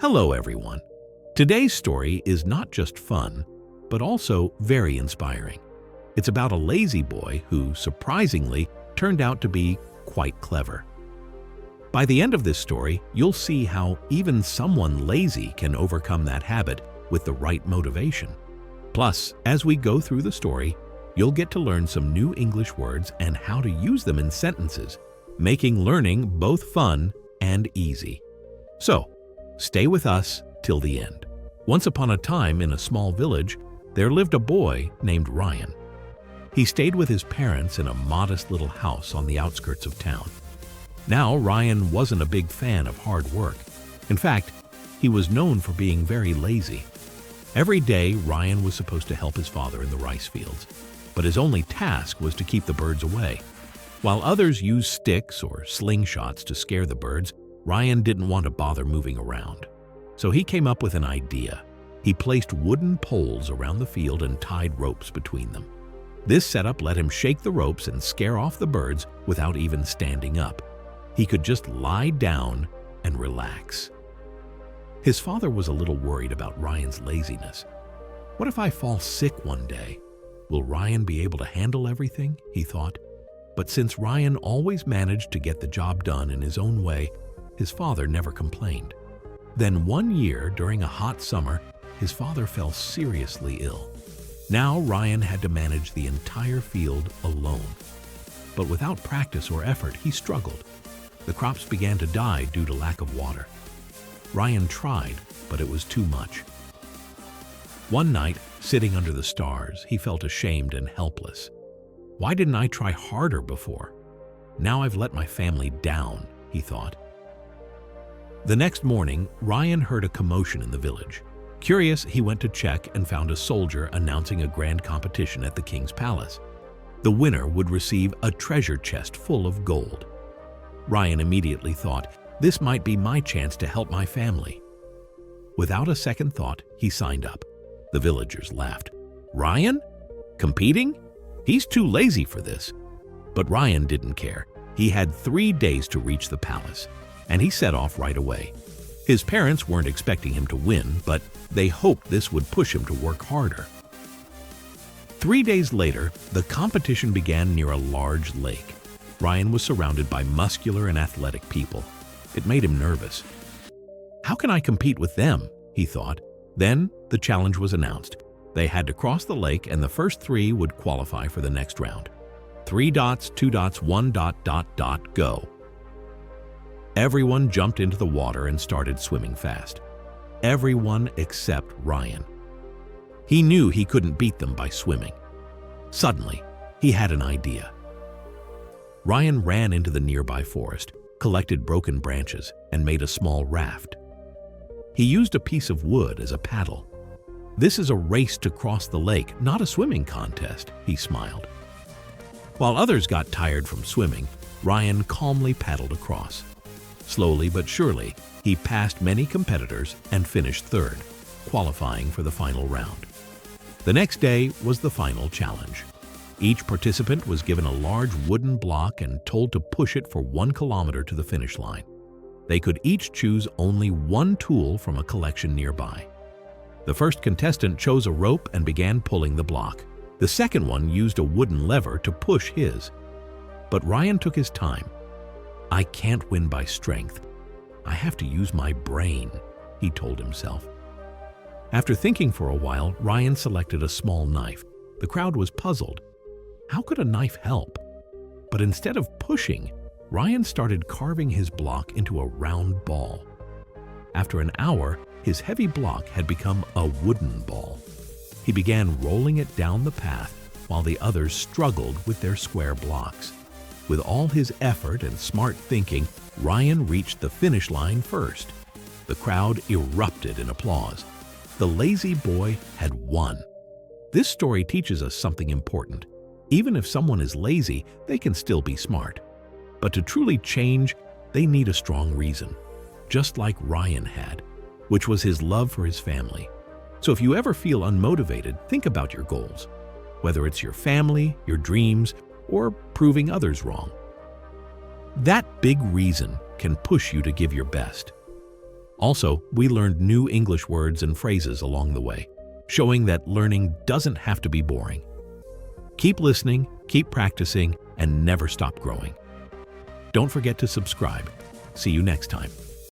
Hello, everyone. Today's story is not just fun, but also very inspiring. It's about a lazy boy who, surprisingly, turned out to be quite clever. By the end of this story, you'll see how even someone lazy can overcome that habit with the right motivation. Plus, as we go through the story, you'll get to learn some new English words and how to use them in sentences, making learning both fun and easy. So, stay with us till the end. Once upon a time in a small village, there lived a boy named Ryan. He stayed with his parents in a modest little house on the outskirts of town. Now, Ryan wasn't a big fan of hard work. In fact, he was known for being very lazy. Every day, Ryan was supposed to help his father in the rice fields, but his only task was to keep the birds away. While others used sticks or slingshots to scare the birds, Ryan didn't want to bother moving around. So he came up with an idea. He placed wooden poles around the field and tied ropes between them. This setup let him shake the ropes and scare off the birds without even standing up. He could just lie down and relax. His father was a little worried about Ryan's laziness. What if I fall sick one day? Will Ryan be able to handle everything? He thought. But since Ryan always managed to get the job done in his own way, his father never complained. Then one year, during a hot summer, his father fell seriously ill. Now Ryan had to manage the entire field alone. But without practice or effort, he struggled. The crops began to die due to lack of water. Ryan tried, but it was too much. One night, sitting under the stars, he felt ashamed and helpless. Why didn't I try harder before? Now I've let my family down, he thought. The next morning, Ryan heard a commotion in the village. Curious, he went to check and found a soldier announcing a grand competition at the king's palace. The winner would receive a treasure chest full of gold. Ryan immediately thought, this might be my chance to help my family. Without a second thought, he signed up. The villagers laughed. Ryan? Competing? He's too lazy for this. But Ryan didn't care. He had 3 days to reach the palace, and he set off right away. His parents weren't expecting him to win, but they hoped this would push him to work harder. 3 days later, the competition began near a large lake. Ryan was surrounded by muscular and athletic people. It made him nervous. How can I compete with them? He thought. Then the challenge was announced. They had to cross the lake, and the first 3 would qualify for the next round. 3 dots, 2 dots, 1 dot, go. Everyone jumped into the water and started swimming fast. Everyone except Ryan. He knew he couldn't beat them by swimming. Suddenly, he had an idea. Ryan ran into the nearby forest, collected broken branches, and made a small raft. He used a piece of wood as a paddle. This is a race to cross the lake, not a swimming contest, he smiled. While others got tired from swimming, Ryan calmly paddled across. Slowly but surely, he passed many competitors and finished third, qualifying for the final round. The next day was the final challenge. Each participant was given a large wooden block and told to push it for 1 kilometer to the finish line. They could each choose only one tool from a collection nearby. The first contestant chose a rope and began pulling the block. The second one used a wooden lever to push his. But Ryan took his time. I can't win by strength. I have to use my brain, he told himself. After thinking for a while, Ryan selected a small knife. The crowd was puzzled. How could a knife help? But instead of pushing, Ryan started carving his block into a round ball. After an hour, his heavy block had become a wooden ball. He began rolling it down the path while the others struggled with their square blocks. With all his effort and smart thinking, Ryan reached the finish line first. The crowd erupted in applause. The lazy boy had won. This story teaches us something important. Even if someone is lazy, they can still be smart. But to truly change, they need a strong reason, just like Ryan had, which was his love for his family. So if you ever feel unmotivated, think about your goals, whether it's your family, your dreams, or proving others wrong. That big reason can push you to give your best. Also, we learned new English words and phrases along the way, showing that learning doesn't have to be boring. Keep listening, keep practicing, and never stop growing. Don't forget to subscribe. See you next time.